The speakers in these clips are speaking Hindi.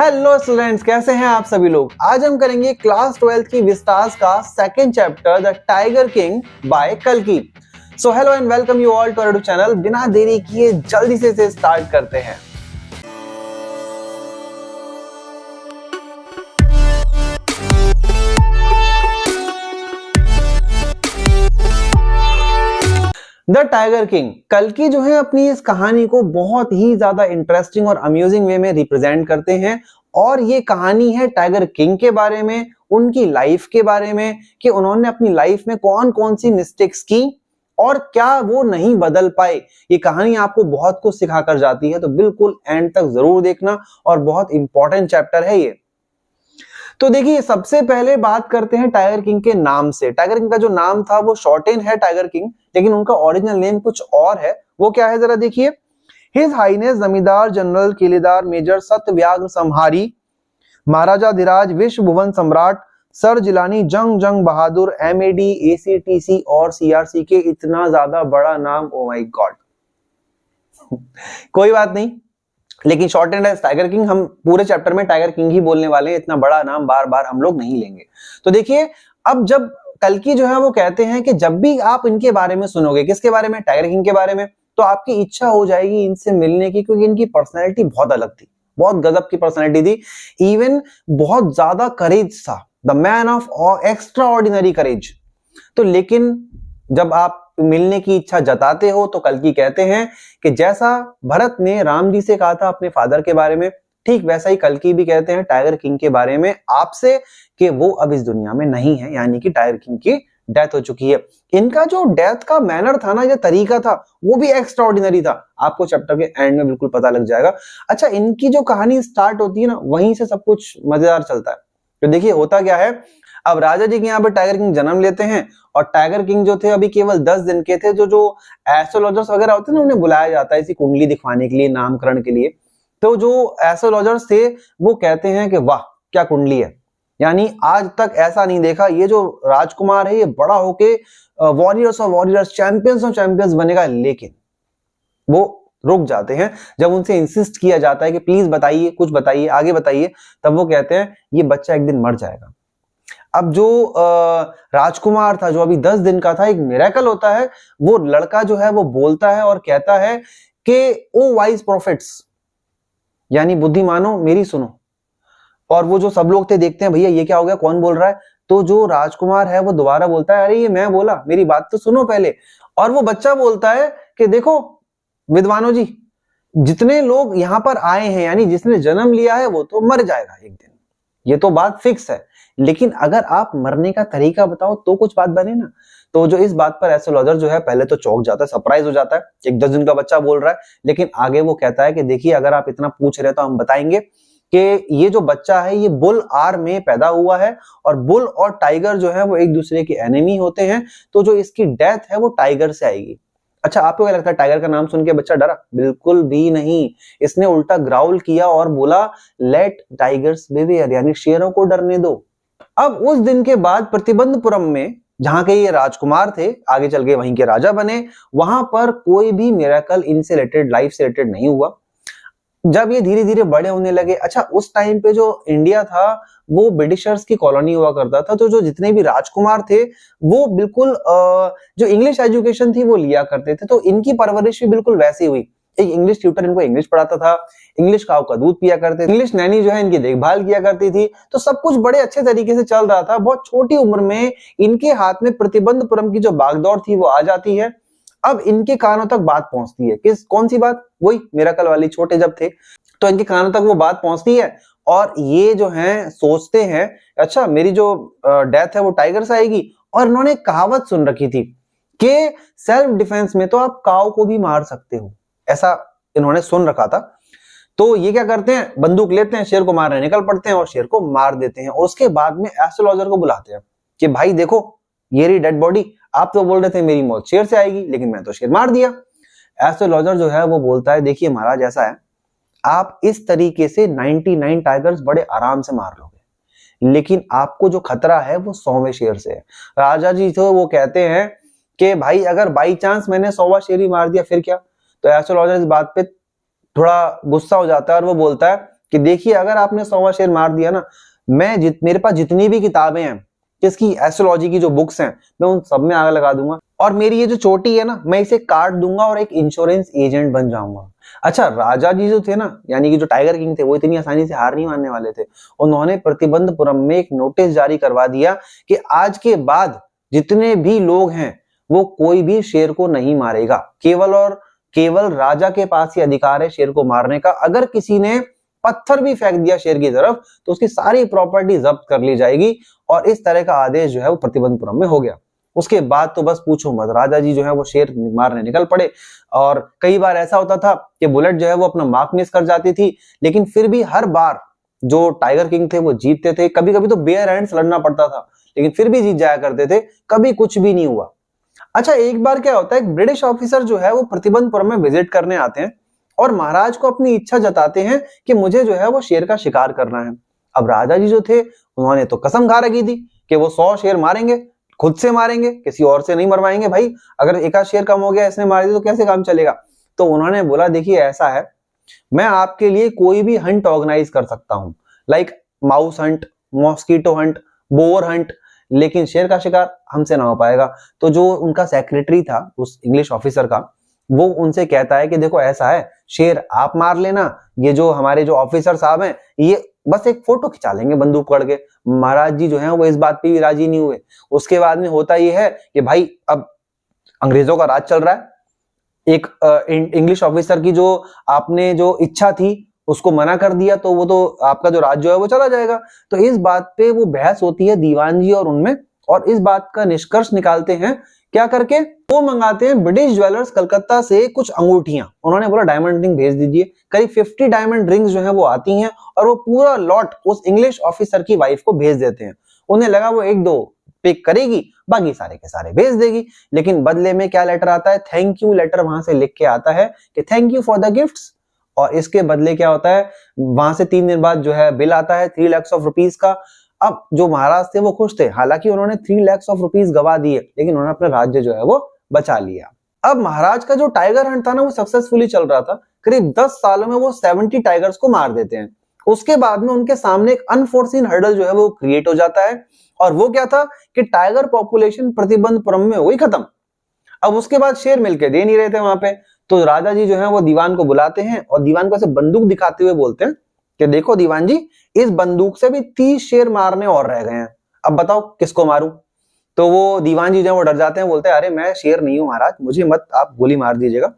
हेलो स्टूडेंट्स, कैसे हैं आप सभी लोग। आज हम करेंगे क्लास 12th की विस्तास का second chapter the tiger king by कल्कि। So hello and welcome you all to our channel. बिना देरी किए जल्दी से इसे स्टार्ट करते हैं। द टाइगर किंग कल्कि जो है अपनी इस कहानी को बहुत ही ज्यादा इंटरेस्टिंग और अम्यूजिंग वे में रिप्रेजेंट करते हैं। और ये कहानी है टाइगर किंग के बारे में, उनकी लाइफ के बारे में कि उन्होंने अपनी लाइफ में कौन कौन सी मिस्टेक्स की और क्या वो नहीं बदल पाए। ये कहानी आपको बहुत कुछ सिखा कर जाती है, तो बिल्कुल एंड तक जरूर देखना और बहुत इंपॉर्टेंट चैप्टर है ये। तो देखिए, सबसे पहले बात करते हैं टाइगर किंग के नाम से। टाइगर किंग का जो नाम था वो शॉर्टेन है टाइगर किंग, लेकिन उनका ओरिजिनल नेम कुछ और है। वो क्या है जरा देखिए। हिज हाइनेस जमींदार जनरल किलेदार मेजर सत्यव्याघ्र संहारी महाराजा धीराज विश्व भुवन सम्राट सर जिलानी जंग जंग बहादुर MAD ACTC और CRC के इतना ज्यादा बड़ा नाम, ओ माय गॉड। कोई बात नहीं, लेकिन शॉर्ट एंड टाइगर किंग। हम पूरे चैप्टर में टाइगर किंग ही बोलने वाले हैं, इतना बड़ा नाम बार बार हम लोग नहीं लेंगे। तो देखिए, अब जब कल्कि जो है वो कहते हैं कि जब भी आप इनके बारे में सुनोगे, किसके बारे में, टाइगर किंग के बारे में, तो आपकी इच्छा हो जाएगी इनसे मिलने की, क्योंकि इनकी पर्सनैलिटी बहुत अलग थी, बहुत गजब की पर्सनैलिटी थी। इवन बहुत ज्यादा करेज था, the man of extraordinary courage. तो लेकिन जब आप मिलने की इच्छा जताते हो तो कल्कि कहते हैं कि जैसा भरत ने राम जी से कहा था अपने फादर के बारे में, ठीक वैसा ही कल्कि भी कहते हैं टाइगर किंग के बारे में आपसे कि वो अब इस दुनिया में नहीं है, यानी कि टाइगर किंग की डेथ हो चुकी है। इनका जो डेथ का मैनर था ना, ये तरीका था, वो भी एक्स्ट्रा ऑर्डिनरी था। आपको चैप्टर के एंड में बिल्कुल पता लग जाएगा। अच्छा, इनकी जो कहानी स्टार्ट होती है ना, वहीं से सब कुछ मजेदार चलता है। तो देखिए होता क्या है, अब राजा जी के यहाँ पे टाइगर किंग जन्म लेते हैं और टाइगर किंग जो थे अभी केवल 10 दिन के थे। जो एस्ट्रोलॉजर्स वगैरह होते हैं ना, उन्हें बुलाया जाता है इसी कुंडली दिखवाने के लिए, नामकरण के लिए। तो जो एस्ट्रोलॉजर्स थे वो कहते हैं कि वाह क्या कुंडली है, यानी आज तक ऐसा नहीं देखा, ये जो राजकुमार है ये बड़ा होके वॉरियर्स और वॉरियर्स, चैंपियंस और चैंपियंस बनेगा। लेकिन वो रुक जाते हैं जब उनसे इंसिस्ट किया जाता है कि प्लीज बताइए, कुछ बताइए, आगे बताइए। तब वो कहते हैं ये बच्चा एक दिन मर जाएगा। अब जो राजकुमार था, जो अभी 10 दिन का था, एक मिरेकल होता है। वो लड़का जो है वो बोलता है और कहता है कि ओ वाइज प्रॉफिट्स, यानी बुद्धिमानो मेरी सुनो। और वो जो सब लोग थे देखते हैं, भैया ये क्या हो गया, कौन बोल रहा है। तो जो राजकुमार है वो दोबारा बोलता है, अरे ये मैं बोला, मेरी बात तो सुनो पहले। और वो बच्चा बोलता है कि देखो विद्वानों जी, जितने लोग यहाँ पर आए हैं, यानी जिसने जन्म लिया है, वो तो मर जाएगा एक दिन, ये तो बात फिक्स है। लेकिन अगर आप मरने का तरीका बताओ तो कुछ बात बने ना। तो जो इस बात पर एस्ट्रोलॉजर जो है पहले तो चौंक जाता है, सरप्राइज हो जाता है, एक 10 दिन का बच्चा बोल रहा है। लेकिन आगे वो कहता है कि देखिए, अगर आप इतना पूछ रहे हैं तो हम बताएंगे कि ये जो बच्चा है ये बुल आर में पैदा हुआ है, और बुल और टाइगर जो है वो एक दूसरे के एनिमी होते हैं। तो जो इसकी डेथ है वो टाइगर से आएगी। अच्छा, आपको क्या लगता है टाइगर का नाम सुन के बच्चा डरा? बिल्कुल भी नहीं। इसने उल्टा ग्राउल किया और बोला लेट टाइगर्स बिवेयर, यानी शेरों को डरने दो। अब उस दिन के बाद प्रतिबंधपुरम में, जहां के ये राजकुमार थे, आगे चल के वहीं के राजा बने, वहां पर कोई भी मिरेकल इनसे रिलेटेड, लाइफ से रिलेटेड नहीं हुआ। जब ये धीरे धीरे बड़े होने लगे, अच्छा उस टाइम पे जो इंडिया था वो ब्रिटिशर्स की कॉलोनी हुआ करता था। तो जो जितने भी राजकुमार थे वो बिल्कुल जो इंग्लिश एजुकेशन थी वो लिया करते थे। तो इनकी परवरिश भी बिल्कुल वैसी हुई। एक इंग्लिश ट्यूटर इनको इंग्लिश पढ़ाता था, इंग्लिश काऊ का दूध पिया करते थे, इंग्लिश नैनी जो है इनकी देखभाल किया करती थी। तो सब कुछ बड़े अच्छे तरीके से चल रहा था। बहुत छोटी उम्र में इनके हाथ में प्रतिबंधपुरम की जो बागडोर थी वो आ जाती है। अब इनके कानों तक बात पहुंचती है, कौन सी बात, वही मिरेकल वाली। छोटे जब थे तो इनके कानों तक वो बात पहुंचती है और ये जो है सोचते हैं अच्छा मेरी जो डेथ है वो टाइगर से आएगी। और इन्होंने कहावत सुन रखी थी कि सेल्फ डिफेंस में तो आप काऊ को भी मार सकते हो, ऐसा इन्होंने सुन रखा था। तो ये क्या करते हैं, बंदूक लेते हैं, शेर को मारने निकल पड़ते हैं और शेर को मार देते हैं। और उसके बाद में एस्ट्रोलॉजर को बुलाते हैं कि भाई देखो ये रही डेड बॉडी, आप तो बोल रहे थे मेरी मौत शेर से आएगी, लेकिन मैं तो शेर मार दिया। एस्ट्रोलॉजर जो है वो बोलता है देखिए महाराज, ऐसा है आप इस तरीके से 99 टाइगर्स बड़े आराम से मार लोगे, लेकिन आपको जो खतरा है वो 100वें शेर से है। राजा जी तो वो कहते हैं कि भाई अगर बाई चांस मैंने 100वां शेर ही मार दिया फिर क्या। तो एस्ट्रोलॉजर इस बात पे थोड़ा गुस्सा हो जाता है और वो बोलता है कि देखिए अगर आपने 100वां शेर मार दिया ना, मेरे पास जितनी भी किताबें हैं जिसकी एस्ट्रोलॉजी की जो बुक्स हैं, मैं उन सब में आग लगा दूंगा, और मेरी ये जो चोटी है ना, मैं इसे काट दूंगा और एक इंश्योरेंस एजेंट बन जाऊंगा। अच्छा, राजा जी जो थे ना, यानी कि जो टाइगर किंग थे, वो इतनी आसानी से हार नहीं मानने वाले थे। उन्होंने प्रतिबंधपुरम में एक नोटिस जारी करवा दिया कि आज के बाद जितने भी लोग हैं वो कोई भी शेर को नहीं मारेगा, केवल और केवल राजा के पास ही अधिकार है शेर को मारने का। अगर किसी ने पत्थर भी फेंक दिया शेर की तरफ तो उसकी सारी प्रॉपर्टी जब्त कर ली जाएगी, और इस तरह का आदेश जो है वो प्रतिबंधपुरम में हो गया। उसके बाद तो बस पूछो मत, राजा जी जो है वो शेर मारने निकल पड़े। और कई बार ऐसा होता था कि बुलेट जो है वो अपना मार्क मिस कर जाती थी, लेकिन फिर भी हर बार जो टाइगर किंग थे वो जीतते थे। कभी कभी तो बेयर हैंड्स लड़ना पड़ता था, लेकिन फिर भी जीत जाया करते थे, कभी कुछ भी नहीं हुआ। अच्छा, एक बार क्या होता है, एक ब्रिटिश ऑफिसर जो है वो प्रतिबंधपुरम में विजिट करने आते हैं और महाराज को अपनी इच्छा जताते हैं कि मुझे जो है वो शेर का शिकार करना है। अब राजा जी जो थे उन्होंने तो कसम खा रखी थी कि वो 100 शेर मारेंगे, खुद से मारेंगे, किसी और से नहीं मरवाएंगे। भाई अगर एक आध शेर कम हो गया, इसने मार दिया, तो कैसे काम चलेगा। तो उन्होंने बोला देखिए ऐसा है, मैं आपके लिए कोई भी हंट ऑर्गेनाइज कर सकता हूं, like mouse Hunt, mosquito Hunt, bore Hunt, लेकिन शेर का शिकार हमसे ना हो पाएगा। तो जो उनका सेक्रेटरी था उस इंग्लिश ऑफिसर का, वो उनसे कहता है कि देखो ऐसा है, शेर आप मार लेना, ये जो हमारे जो ऑफिसर साहब हैं ये बस एक फोटो खिंचा लेंगे बंदूक पकड़ के। महाराज जी जो है वो इस बात पे भी राजी नहीं हुए। उसके बाद में होता ये है कि भाई अब अंग्रेजों का राज चल रहा है, एक इंग्लिश ऑफिसर की जो आपने जो इच्छा थी उसको मना कर दिया, तो वो तो आपका जो राज्य है वो चला जाएगा। तो इस बात पे वो बहस होती है दीवान जी और उनमें, और इस बात का निष्कर्ष निकालते हैं क्या करके, वो मंगाते हैं ब्रिटिश ज्वेलर्स कलकत्ता से कुछ अंगूठियां। उन्होंने बोला डायमंड रिंग भेज दीजिए। करीब 50 डायमंड रिंग्स जो है वो आती हैं, और वो पूरा लॉट उस इंग्लिश ऑफिसर की वाइफ को भेज देते हैं। उन्हें लगा वो एक दो पिक करेगी, बाकी सारे के सारे भेज देगी। लेकिन बदले में क्या लेटर आता है, थैंक यू लेटर वहां से लिख के आता है कि thank you for the gifts. और इसके बदले क्या होता है, वहां से 3 दिन बाद जो है बिल आता है 3 लाख ऑफ रुपीज का। अब जो महाराज थे वो खुश थे, हालांकि उन्होंने 3 लाख ऑफ रुपीज गवा दिए, लेकिन उन्होंने अपना राज्य जो है वो बचा लिया। अब महाराज का जो टाइगर हंट था ना वो सक्सेसफुली चल रहा था। करीब 10 सालों में वो 70 टाइगर्स को मार देते हैं। उसके बाद में उनके सामने एक अनफोर्सीन हर्डल जो है वो क्रिएट हो जाता है, और वो क्या था कि टाइगर पॉपुलेशन प्रतिबंधपुरम में हो गई खत्म। अब उसके बाद शेर मिलके दे नहीं रहे थे वहां पे, तो राजा जी जो है वो दीवान को बुलाते हैं और दीवान को ऐसे बंदूक दिखाते हुए बोलते हैं कि देखो दीवान जी, इस बंदूक से भी 30 शेर मारने और रह गए हैं, अब बताओ किसको मारूं। तो वो दीवान जी जो है वो डर जाते हैं, बोलते हैं अरे मैं शेर नहीं हूं महाराज, मुझे मत आप गोली मार दीजिएगा।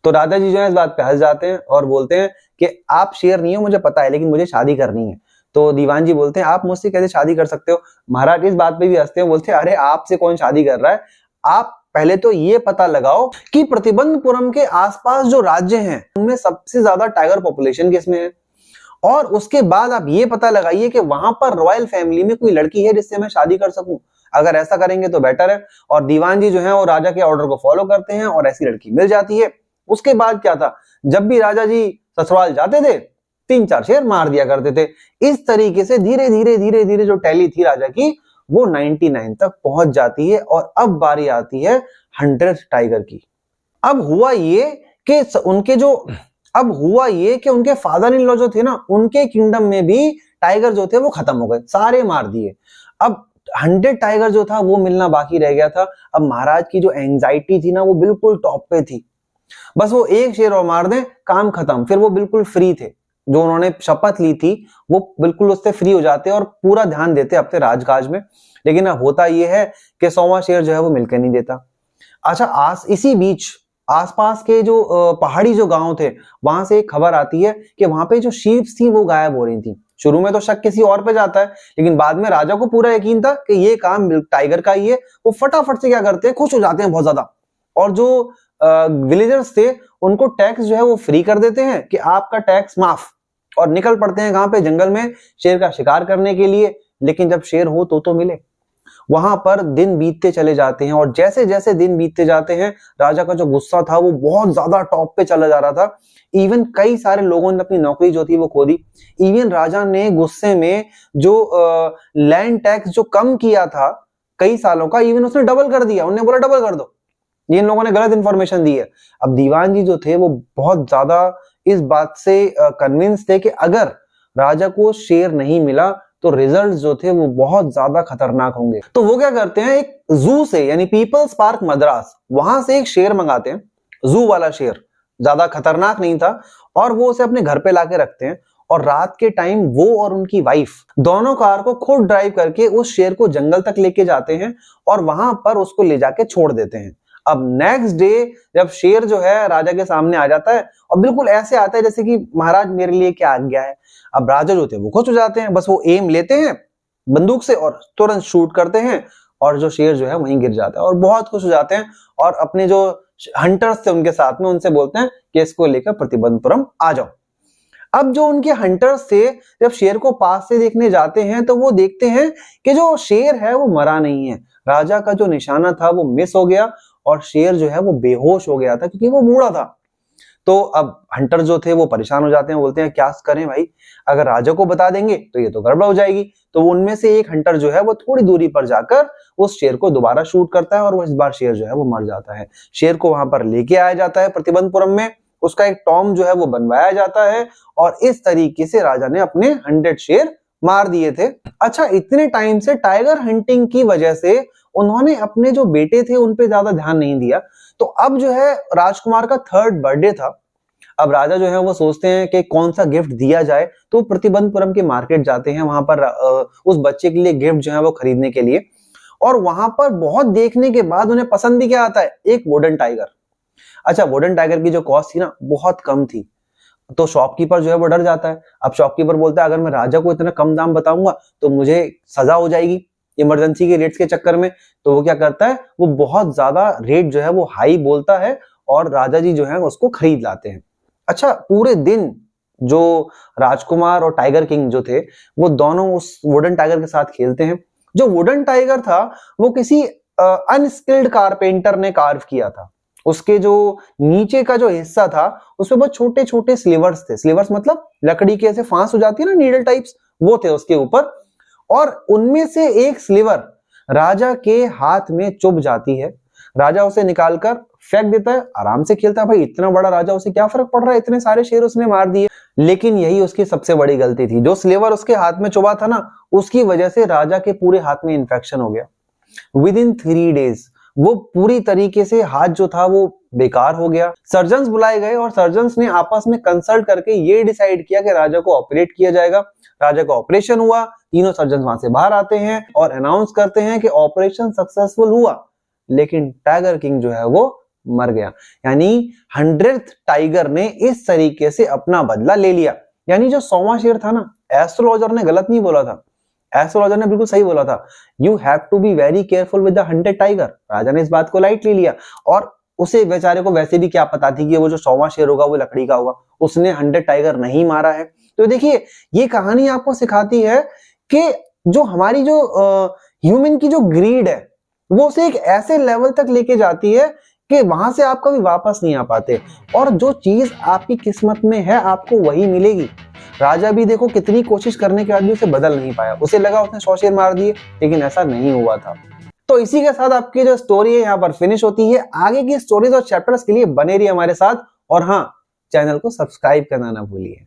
तो राजा जी जो है इस बात पे हंस जाते हैं और बोलते हैं कि आप शेर नहीं हो मुझे पता है, लेकिन मुझे शादी करनी है। तो दीवान जी बोलते हैं आप मुझसे कैसे शादी कर सकते हो। महाराज इस बात पे भी हंसते हैं, बोलते हैं अरे आपसे कौन शादी कर रहा है, आप पहले तो ये पता लगाओ कि प्रतिबंधपुरम के आसपास जो राज्य हैं उनमें सबसे ज्यादा टाइगर पॉपुलेशन किसमें है, और उसके बाद आप ये पता लगाइए कि वहां पर रॉयल फैमिली में कोई लड़की है जिससे मैं शादी कर सकूं। अगर ऐसा करेंगे तो बेटर है। और दीवान जी जो है वो राजा के ऑर्डर को फॉलो करते हैं और ऐसी लड़की मिल जाती है। उसके बाद क्या था, जब भी राजा जी ससुराल जाते थे 3-4 शेर मार दिया करते थे। इस तरीके से धीरे धीरे जो टैली थी राजा की वो 99 तक पहुंच जाती है, और अब बारी आती है 100 टाइगर की। अब हुआ ये कि उनके फादर इन लॉ जो थे ना, उनके किंगडम में भी टाइगर जो थे वो खत्म हो गए, सारे मार दिए। अब 100 टाइगर जो था वो मिलना बाकी रह गया था। अब महाराज की जो एंजाइटी थी ना वो बिल्कुल टॉप पे थी, बस वो एक शेर और मार दें काम खत्म। फिर वो बिल्कुल फ्री थे, जो उन्होंने शपथ ली थी वो बिल्कुल उससे फ्री हो जाते और पूरा ध्यान देते अपने राजकाज में। लेकिन अब होता यह है कि 100वां शेर जो है वो मिलकर नहीं देता। अच्छा, इसी बीच आसपास के जो पहाड़ी जो गांव थे वहां से एक खबर आती है कि वहां पे जो शीप्स थी वो गायब हो रही थी। शुरू में तो शक किसी और पे जाता है, लेकिन बाद में राजा को पूरा यकीन था कि ये काम टाइगर का ही है। वो फटाफट से क्या करते हैं, खुश हो जाते हैं बहुत ज्यादा, और जो विलेजर्स थे उनको टैक्स जो है वो फ्री कर देते हैं कि आपका टैक्स माफ, और निकल पड़ते हैं कहां पे, जंगल में शेर का शिकार करने के लिए। लेकिन जब शेर हो तो मिले। वहां पर दिन बीतते चले जाते हैं, और जैसे जैसे दिन बीतते जाते हैं राजा का जो गुस्सा था वो बहुत ज्यादा टॉप पे चला जा रहा था। इवन कई सारे लोगों ने अपनी नौकरी जो थी वो खो दी। इवन राजा ने गुस्से में जो लैंड टैक्स जो कम किया था कई सालों का, इवन उसने डबल कर दिया। उन्होंने बोला डबल कर दो, इन लोगों ने गलत इंफॉर्मेशन दी है। अब दीवान जी जो थे वो बहुत ज्यादा इस बात से कन्विंस थे कि अगर राजा को शेर नहीं मिला तो रिजल्ट जो थे वो बहुत ज्यादा खतरनाक होंगे। तो वो क्या करते हैं, एक जू से यानी पीपल्स पार्क मद्रास, वहां से एक शेर मंगाते हैं, जू वाला शेर, ज्यादा खतरनाक नहीं था, और वो उसे अपने घर पे लाके रखते हैं। और रात के टाइम वो और उनकी वाइफ दोनों कार को खुद ड्राइव करके उस शेर को जंगल तक लेके जाते हैं और वहां पर उसको ले जाके छोड़ देते हैं। अब नेक्स्ट डे जब शेर जो है राजा के सामने आ जाता है और बिल्कुल ऐसे आता है जैसे कि महाराज मेरे लिए क्या आज्ञा है। अब राजा जो थे वो खुश हो जाते हैं, बस वो एम लेते हैं बंदूक से और तुरंत शूट करते हैं और जो शेर जो है वहीं गिर जाता है और बहुत खुश हो जाते हैं और अपने जो हंटर्स थे उनके साथ में उनसे बोलते हैं कि इसको लेकर प्रतिबंधपुरम आ जाओ। अब जो उनके हंटर्स थे जब शेर को पास से देखने जाते हैं तो वो देखते हैं कि जो शेर है वो मरा नहीं है, राजा का जो निशाना था वो मिस हो गया और शेर जो है वो बेहोश हो गया था क्योंकि वो बूढ़ा था। तो अब हंटर जो थे वो परेशान हो जाते हैं, बोलते हैं क्या करें भाई, अगर राजा को बता देंगे तो ये तो गड़बड़ हो जाएगी। तो उनमें से एक हंटर जो है वो थोड़ी दूरी पर जाकर उस शेर को दोबारा शूट करता है और वो इस बार शेर जो है वो मर जाता है। शेर को वहां पर लेके आया जाता है प्रतिबंधपुरम में, उसका एक टॉम जो है वो बनवाया जाता है और इस तरीके से राजा ने अपने 100 शेर मार दिए थे। अच्छा, इतने टाइम से टाइगर हंटिंग की वजह से उन्होंने अपने जो बेटे थे उन पे ज्यादा ध्यान नहीं दिया। तो अब जो है राजकुमार का 3rd बर्थडे था। अब राजा जो है वो सोचते हैं कि कौन सा गिफ्ट दिया जाए, तो प्रतिबंधपुरम के मार्केट जाते हैं वहां पर उस बच्चे के लिए गिफ्ट जो है वो खरीदने के लिए। और वहां पर बहुत देखने के बाद उन्हें पसंद भी क्या आता है, एक वुडन टाइगर। अच्छा, वुडन टाइगर की जो कॉस्ट थी ना बहुत कम थी, तो शॉपकीपर जो है वो डर जाता है। अब शॉपकीपर बोलता है अगर मैं राजा को इतना कम दाम बताऊंगा तो मुझे सजा हो जाएगी इमरजेंसी के रेट्स के चक्कर में। तो वो क्या करता है, वो बहुत ज्यादा रेट जो है वो हाई बोलता है और राजा जी जो है उसको खरीद लाते हैं। अच्छा, पूरे दिन जो राजकुमार और टाइगर किंग जो थे वो दोनों उस वुडन टाइगर के साथ खेलते हैं। जो वुडन टाइगर था वो किसी अनस्किल्ड कारपेंटर ने कार्व किया था। उसके जो नीचे का जो हिस्सा था उसमें बहुत छोटे छोटे स्लीवर्स थे। स्लीवर्स मतलब लकड़ी के ऐसे फांस हो जाती है ना, नीडल टाइप्स, वो थे उसके ऊपर। और उनमें से एक स्लीवर राजा के हाथ में चुभ जाती है। राजा उसे निकालकर फेंक देता है, आराम से खेलता है भाई, इतना बड़ा राजा, उसे क्या फर्क पड़ रहा है, इतने सारे शेर उसने मार दिए। लेकिन यही उसकी सबसे बड़ी गलती थी, जो स्लीवर उसके हाथ में चुभा था ना उसकी वजह से राजा के पूरे हाथ में इंफेक्शन हो गया। विदिन 3 डेज वो पूरी तरीके से हाथ जो था वो बेकार हो गया। सर्जन्स बुलाए गए और सर्जन्स ने आपस में कंसल्ट करके ये डिसाइड किया कि राजा को ऑपरेट किया जाएगा। राजा का ऑपरेशन हुआ, तीनों सर्जन वहां से बाहर आते हैं और अनाउंस करते हैं कि ऑपरेशन सक्सेसफुल हुआ, लेकिन टाइगर किंग जो है वो मर गया। यानी 100th टाइगर ने इस तरीके से अपना बदला ले लिया। यानी जो 100वां शेर था ना, एस्ट्रोलॉजर ने गलत नहीं बोला था, एस्ट्रोलॉजर ने बिल्कुल सही बोला था, you have to be very careful with the 100th tiger. राजा ने इस बात को लाइटली लिया और उसे बेचारे को वैसे भी क्या पता थी कि वो जो 100वां शेर होगा वो लकड़ी का होगा, उसने 100 टाइगर नहीं मारा है। तो देखिए ये कहानी आपको सिखाती है कि जो हमारी जो ह्यूमन की जो ग्रीड है वो उसे एक ऐसे लेवल तक लेके जाती है कि वहां से आप कभी वापस नहीं आ पाते, और जो चीज आपकी किस्मत में है आपको वही मिलेगी। राजा भी देखो कितनी कोशिश करने के बाद भी उसे बदल नहीं पाया, उसे लगा उसने 100 शेर मार दिए, लेकिन ऐसा नहीं हुआ था। तो इसी के साथ आपकी जो स्टोरी है यहाँ पर फिनिश होती है। आगे की स्टोरीज और चैप्टर्स के लिए बने रहिए हमारे साथ, और हाँ, चैनल को सब्सक्राइब करना ना भूलिए।